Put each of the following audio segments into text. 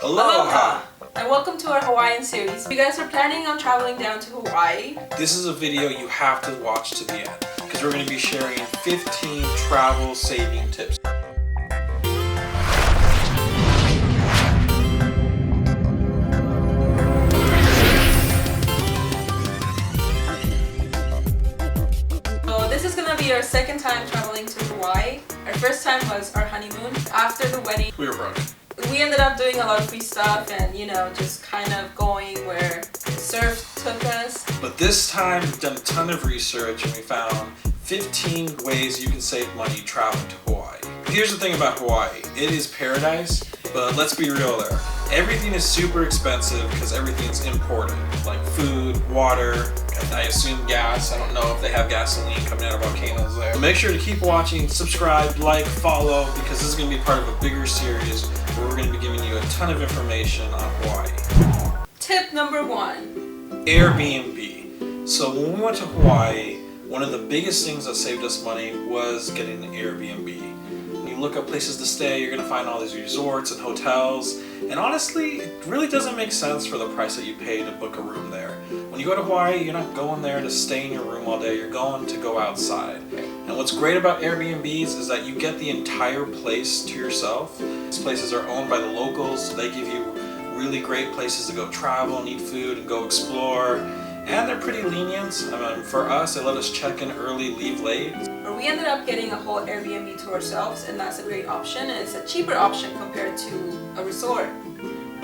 Aloha! And welcome to our Hawaiian series. If you guys are planning on traveling down to Hawaii, this is a video you have to watch to the end because we're going to be sharing 15 travel saving tips. So this is going to be our second time traveling to Hawaii. Our first time was our honeymoon. After the wedding, We were broke. we ended up doing a lot of free stuff and, just kind of going where surf took us. But this time we've done a ton of research and we found 15 ways you can save money traveling to Hawaii. Here's the thing about Hawaii. It is paradise, but let's be real there. Everything is super expensive because everything's imported, like food, water, I assume gas. I don't know if they have gasoline coming out of volcanoes there. Make sure to keep watching, subscribe, like, follow, because this is going to be part of a bigger series where we're going to be giving you a ton of information on Hawaii. Tip number 1. Airbnb. So when we went to Hawaii, one of the biggest things that saved us money was getting an Airbnb. When you look up places to stay, you're going to find all these resorts and hotels. And honestly, it really doesn't make sense for the price that you pay to book a room there. When you go to Hawaii, you're not going there to stay in your room all day, you're going to go outside. And what's great about Airbnbs is that you get the entire place to yourself. These places are owned by the locals, so they give you really great places to go travel and eat food and go explore. And they're pretty lenient. I mean, for us, they let us check in early, leave late. Or we ended up getting a whole Airbnb to ourselves, and that's a great option. And it's a cheaper option compared to a resort.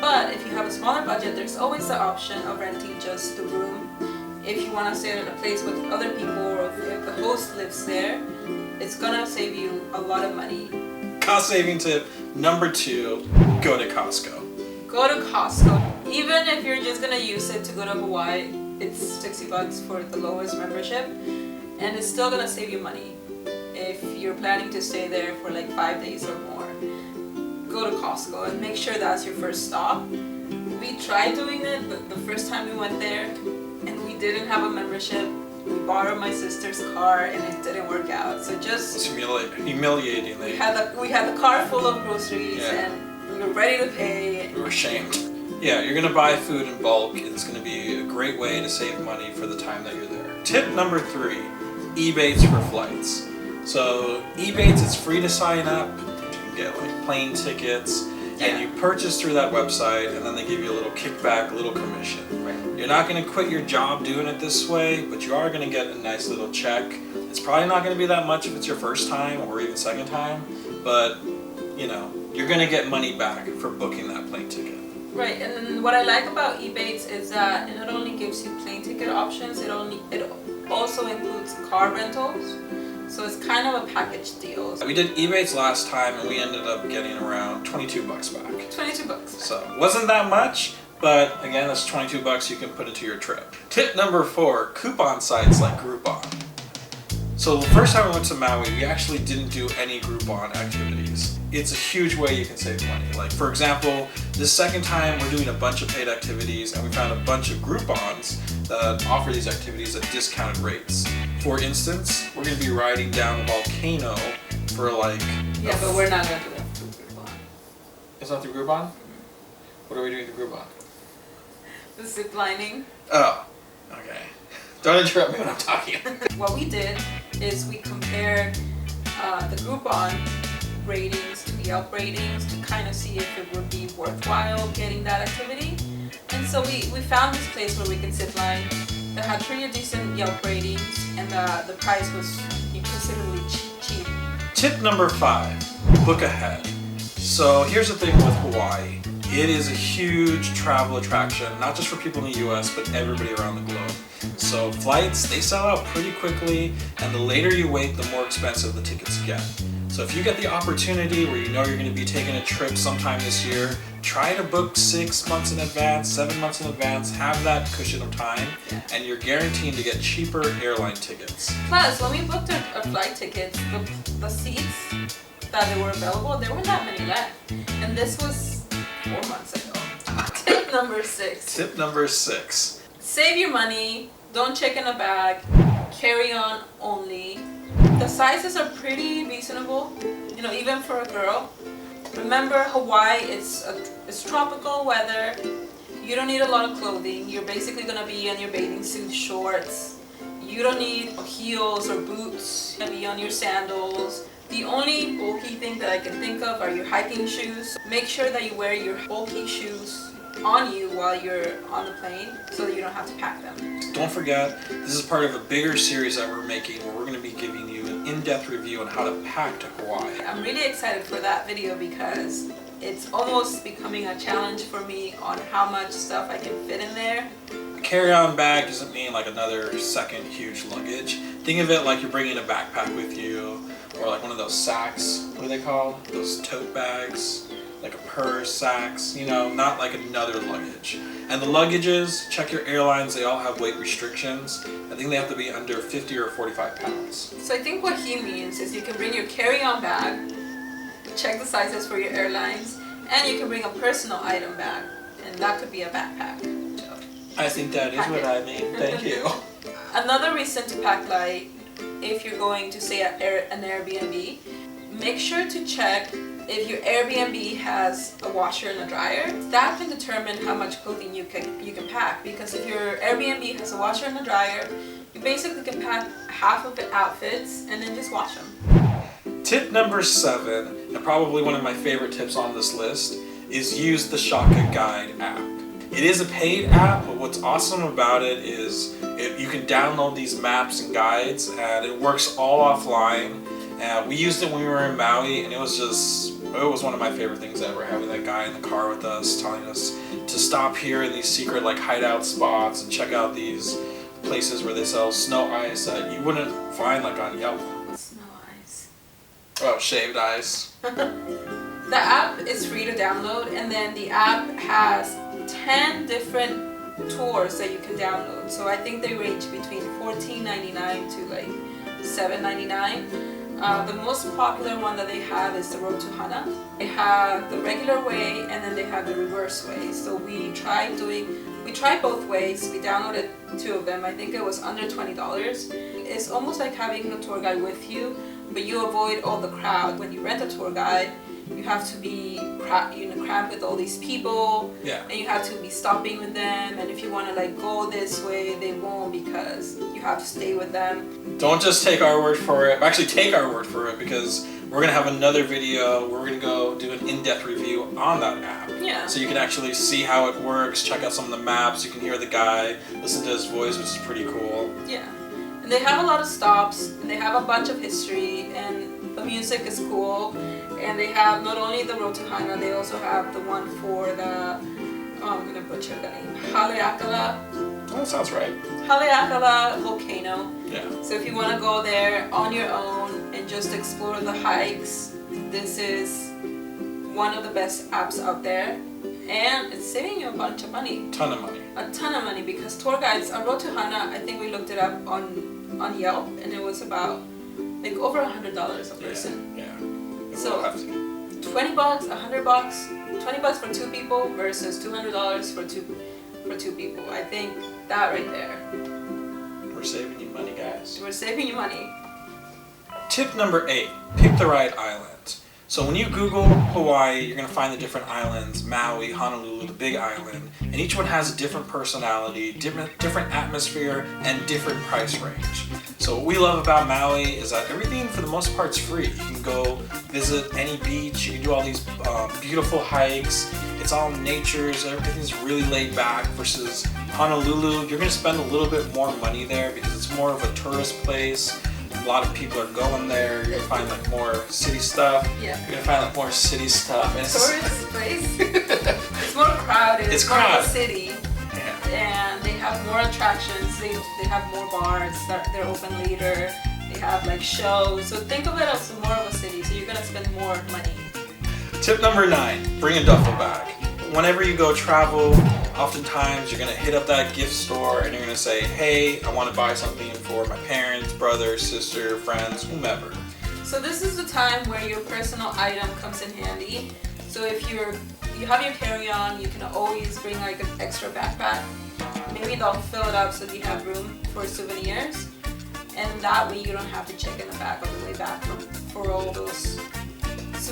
But if you have a smaller budget, there's always the option of renting just the room. If you want to stay in a place with other people, or if the host lives there, it's gonna save you a lot of money. Cost saving tip number 2, go to Costco. Go to Costco. Even if you're just gonna use it to go to Hawaii, it's $60 for the lowest membership, and it's still gonna save you money if you're planning to stay there for like 5 days or more. Go to Costco and make sure that's your first stop. We tried doing it, but the first time we went there and we didn't have a membership, we borrowed my sister's car and it didn't work out. So just It's humiliating. we had the car full of groceries and we were ready to pay. We were ashamed. Yeah, you're gonna buy food in bulk. It's gonna be a great way to save money for the time that you're there. Tip number 3, Ebates for flights. So Ebates, it's free to sign up. You can get like plane tickets and you purchase through that website and then they give you a little kickback, a little commission. Right. You're not gonna quit your job doing it this way, but you are gonna get a nice little check. It's probably not gonna be that much if it's your first time or even second time, but you're gonna get money back for booking that plane ticket. Right, and then what I like about Ebates is that it not only gives you plane ticket options, it also includes car rentals. So it's kind of a package deal. We did Ebates last time and we ended up getting around $22 back. $22. So wasn't that much, but again, that's $22 you can put into your trip. Tip number 4, coupon sites like Groupon. So the first time we went to Maui, we actually didn't do any Groupon activities. It's a huge way you can save money. Like for example, this second time we're doing a bunch of paid activities and we found a bunch of Groupons that offer these activities at discounted rates. For instance, we're going to be riding down Volcano for like... Yeah, but we're not going to do that through Groupon. It's not through Groupon? What are we doing through Groupon? The zip lining. Oh, okay. Don't interrupt me when I'm talking. What we did is we compared the Groupon ratings to the Yelp ratings to kind of see if it would be worthwhile getting that activity. And so we found this place where we can zip line that had pretty decent Yelp ratings and the price was considerably cheap. Tip number 5, book ahead. So here's the thing with Hawaii. It is a huge travel attraction, not just for people in the US, but everybody around the globe. So flights, they sell out pretty quickly, and the later you wait, the more expensive the tickets get. So if you get the opportunity where you know you're going to be taking a trip sometime this year, try to book 6 months in advance, 7 months in advance, have that cushion of time, and you're guaranteed to get cheaper airline tickets. Plus, when we booked our flight tickets, the seats that they were available, there weren't that many left. And this was 4 months ago. Tip number 6. Tip number 6. Save your money, don't check in a bag, carry on only. The sizes are pretty reasonable, even for a girl. Remember, Hawaii, it's tropical weather. You don't need a lot of clothing. You're basically gonna be in your bathing suit, shorts. You don't need heels or boots. You're gonna be on your sandals. The only bulky thing that I can think of are your hiking shoes. Make sure that you wear your bulky shoes on you while you're on the plane so that you don't have to pack them. Don't forget, this is part of a bigger series that we're making where we're going to be giving you an in-depth review on how to pack to Hawaii. I'm really excited for that video because it's almost becoming a challenge for me on how much stuff I can fit in there. A carry-on bag doesn't mean like another second huge luggage. Think of it like you're bringing a backpack with you, or like one of those sacks, what are they called? Those tote bags, like a purse, sacks, you know, not like another luggage. And the luggages, check your airlines, they all have weight restrictions. I think they have to be under 50 or 45 pounds. So I think what he means is you can bring your carry-on bag, check the sizes for your airlines, and you can bring a personal item bag, and that could be a backpack. So, I think that is what I mean. Thank you. Another reason to pack light, if you're going to stay at an Airbnb, make sure to check if your Airbnb has a washer and a dryer. That can determine how much clothing you can pack, because if your Airbnb has a washer and a dryer, you basically can pack half of the outfits and then just wash them. Tip number 7, and probably one of my favorite tips on this list, is use the Shaka Guide app. It is a paid app, but what's awesome about it is you can download these maps and guides, and it works all offline. We used it when we were in Maui, and it was one of my favorite things ever, having that guy in the car with us telling us to stop here in these secret like hideout spots and check out these places where they sell snow ice that you wouldn't find like on Yelp. Snow ice. Oh, shaved ice. The app is free to download, and then the app has 10 different tours that you can download. So I think they range between $14.99 to like $7.99. The most popular one that they have is the Road to Hana. They have the regular way, and then they have the reverse way. So we tried both ways. We downloaded 2 of them. I think it was under $20. It's almost like having a tour guide with you, but you avoid all the crowd. When you rent a tour guide, you have to be crammed with all these people, and you have to be stopping with them, and if you want to like go this way, they won't, because you have to stay with them. Don't just take our word for it. Actually, take our word for it, because we're going to have another video where we're going to go do an in-depth review on that app. Yeah. So you can actually see how it works, check out some of the maps, you can hear the guy, listen to his voice, which is pretty cool. Yeah. And they have a lot of stops, and they have a bunch of history, and the music is cool. And they have not only the Road to Hana, they also have the one for the, I'm going to butcher the name, Haleakala. Oh, that sounds right. Haleakala Volcano. Yeah. So if you want to go there on your own and just explore the hikes, this is one of the best apps out there. And it's saving you a bunch of money. Ton of money. A ton of money, because tour guides, on Road to Hana, I think we looked it up on Yelp, and it was about like over $100 a person. Yeah. So, $20, $100, $20 for 2 people versus $200 for two people. I think that right there. We're saving you money, guys. We're saving you money. Tip number 8, pick the right island. So when you Google Hawaii, you're going to find the different islands, Maui, Honolulu, the Big Island, and each one has a different personality, different atmosphere, and different price range. So what we love about Maui is that everything for the most part is free. You can go visit any beach, you can do all these beautiful hikes, it's all nature, so everything's really laid back, versus Honolulu, you're going to spend a little bit more money there because it's more of a tourist place. A lot of people are going there. You're gonna find like more city stuff. Yeah. You're gonna find like more city stuff. And Tourist place. It's more crowded. It's more crowded. of a city. Yeah. And they have more attractions. They have more bars. They're open later. They have like shows. So think of it as more of a city. So you're gonna spend more money. Tip number 9: bring a duffel bag. Whenever you go travel, oftentimes you're gonna hit up that gift store and you're gonna say, hey, I want to buy something for my parents, brother, sister, friends, whomever. So this is the time where your personal item comes in handy. So if you have your carry-on, you can always bring like an extra backpack. Maybe they'll fill it up so that you have room for souvenirs, and that way you don't have to check in the back on the way back for all those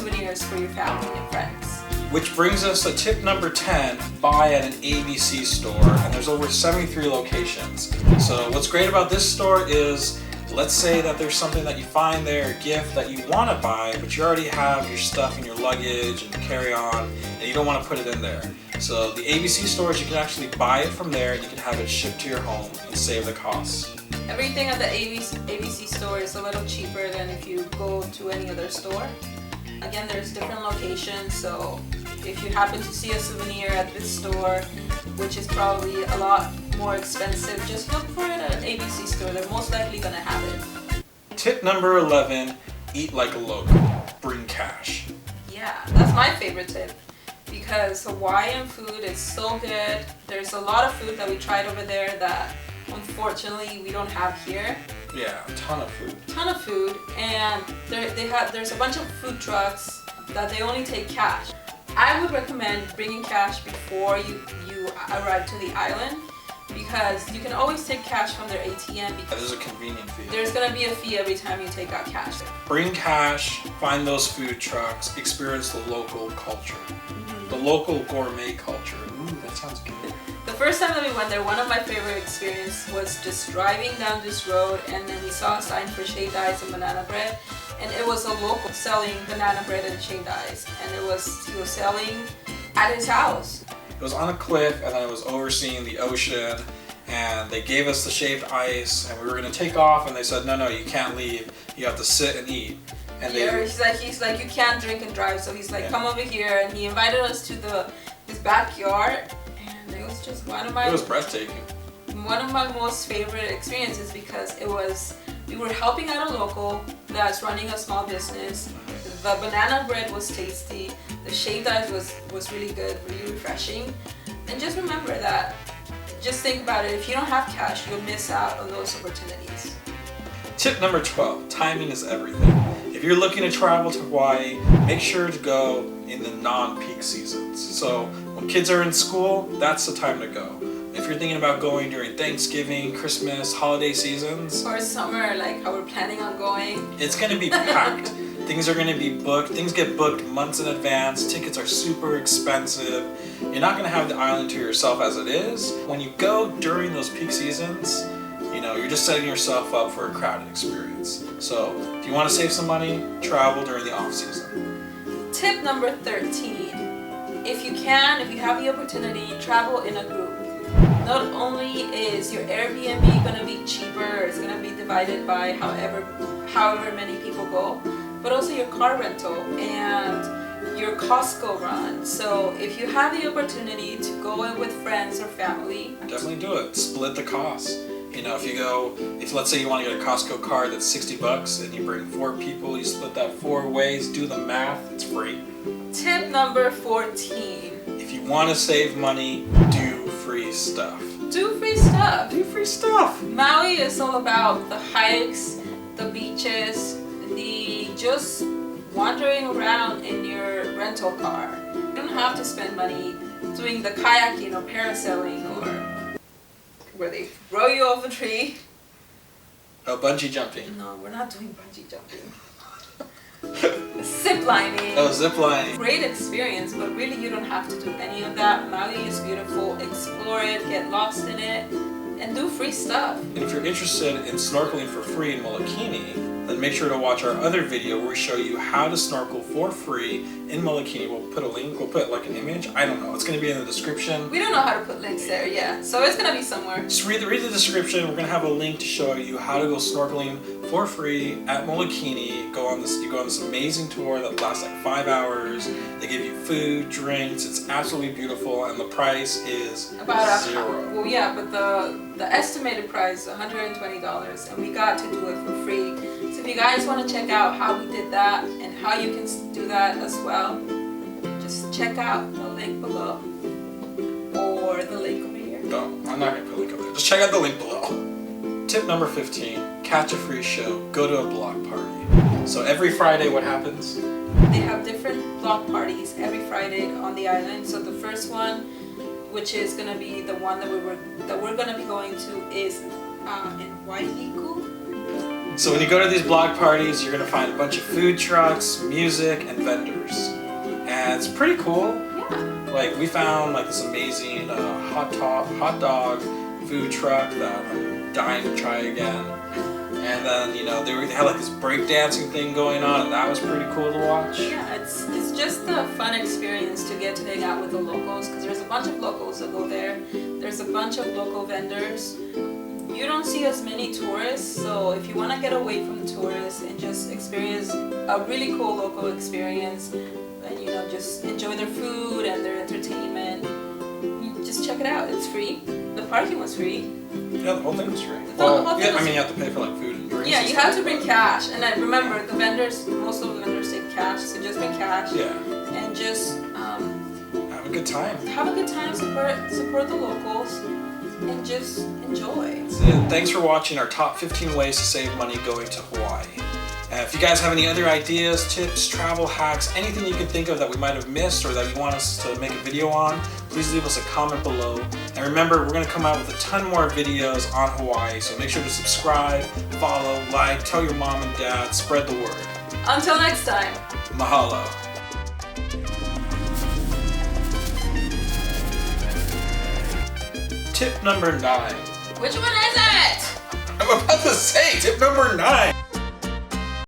souvenirs for your family and friends. Which brings us to tip number 10, buy at an ABC store, and there's over 73 locations. So what's great about this store is, let's say that there's something that you find there, a gift that you want to buy, but you already have your stuff in your luggage and carry-on, and you don't want to put it in there. So the ABC stores, you can actually buy it from there, and you can have it shipped to your home and save the costs. Everything at the ABC store is a little cheaper than if you go to any other store. Again, there's different locations, so if you happen to see a souvenir at this store, which is probably a lot more expensive, just look for it at an ABC store. They're most likely gonna have it. Tip number 11, eat like a local. Bring cash. Yeah, that's my favorite tip because Hawaiian food is so good. There's a lot of food that we tried over there that unfortunately we don't have here. Yeah, a ton of food. And there's a bunch of food trucks that they only take cash. I would recommend bringing cash before you arrive to the island because you can always take cash from their ATM because There's a convenient fee. there's gonna be a fee every time you take out cash. Bring cash, find those food trucks, experience the local culture. The local gourmet culture. Ooh, that sounds good. The first time that we went there, one of my favorite experiences was just driving down this road and then we saw a sign for shaved ice and banana bread, and it was a local selling banana bread and shaved ice, and he was selling at his house. It was on a cliff and then it was overseeing the ocean, and they gave us the shaved ice and we were gonna take off and they said, no, you can't leave, you have to sit and eat. And he's like you can't drink and drive, so he's like, Yeah. come over here, and he invited us to his backyard, and it was just it was breathtaking. one of my most favorite experiences because we were helping out a local that's running a small business. The banana bread was tasty, the shaved ice was really good, really refreshing, and just remember that, just think about it, if you don't have cash, you'll miss out on those opportunities. Tip number 12, timing is everything. If you're looking to travel to Hawaii, make sure to go in the non-peak seasons. So when kids are in school, that's the time to go. If you're thinking about going during Thanksgiving, Christmas, holiday seasons, Or summer, like how we're planning on going. it's going to be packed. Things are going to be booked. Things get booked months in advance. Tickets are super expensive. You're not going to have the island to yourself as it is. When you go during those peak seasons, you're just setting yourself up for a crowded experience. So if you want to save some money, travel during the off season. Tip number 13, if you have the opportunity, travel in a group. Not only is your Airbnb gonna be cheaper, it's gonna be divided by however many people go, but also your car rental and your Costco run. So if you have the opportunity to go in with friends or family, Definitely do it. Split the cost. If let's say you want to get a Costco card that's $60 and you bring 4 people, you split that 4 ways, do the math, it's free. Tip number 14. If you want to save money, do free stuff. Do free stuff. Do free stuff. Maui is all about the hikes, the beaches, the just wandering around in your rental car. You don't have to spend money doing the kayaking or parasailing or where they throw you off a tree. Oh, bungee jumping. No, we're not doing bungee jumping. Zip lining. Oh, zip lining. Great experience, but really you don't have to do any of that. Maui is beautiful. Explore it, get lost in it, and do free stuff. And if you're interested in snorkeling for free in Molokini, then make sure to watch our other video where we show you how to snorkel for free in Molokini. We'll put a link, we'll put like an image. I don't know, it's going to be in the description. We don't know how to put links there, yeah. So it's going to be somewhere. Just read the description. We're going to have a link to show you how to go snorkeling for free at Molokini. You go on this amazing tour that lasts like 5 hours. They give you food, drinks. It's absolutely beautiful, and the price is About $0. Well, yeah, but the estimated price is $120, and we got to do it for free. So if you guys want to check out how we did that and how you can do that as well, just check out the link below or the link over here. No, I'm not going to put a link up there. Just check out the link below. Tip number 15, catch a free show. Go to a block party. So every Friday, what happens? They have different block parties every Friday on the island. So the first one, which is going to be the one that we're going to be going to, is in Waiheke. So when you go to these block parties, you're gonna find a bunch of food trucks, music, and vendors. And it's pretty cool. Yeah. Like we found like this amazing hot dog food truck that I'm dying to try again. And then, you know, they had like this breakdancing thing going on, and that was pretty cool to watch. Yeah, it's just a fun experience to get to hang out with the locals, because there's a bunch of locals that go there. There's a bunch of local vendors. You don't see as many tourists, so if you want to get away from the tourists and just experience a really cool local experience, and you know, just enjoy their food and their entertainment, you just check it out. It's free. The parking was free. Yeah, the whole thing was free. Whole thing yeah, was I mean, you have to pay for like food and drinks. Yeah, and you stuff have to like bring that. cash, and then remember, the vendors, most of the vendors take cash, so just bring cash. Yeah. And just Have a good time. have a good time, support the locals, and just enjoy. That's it. Thanks for watching our top 15 ways to save money going to Hawaii. If you guys have any other ideas, tips, travel hacks, anything you can think of that we might have missed or that you want us to make a video on, please leave us a comment below. And remember, we're going to come out with a ton more videos on Hawaii, so make sure to subscribe, follow, like, tell your mom and dad, spread the word. Until next time. Mahalo. Tip number 9. Which one is it? I'm about to say tip number 9.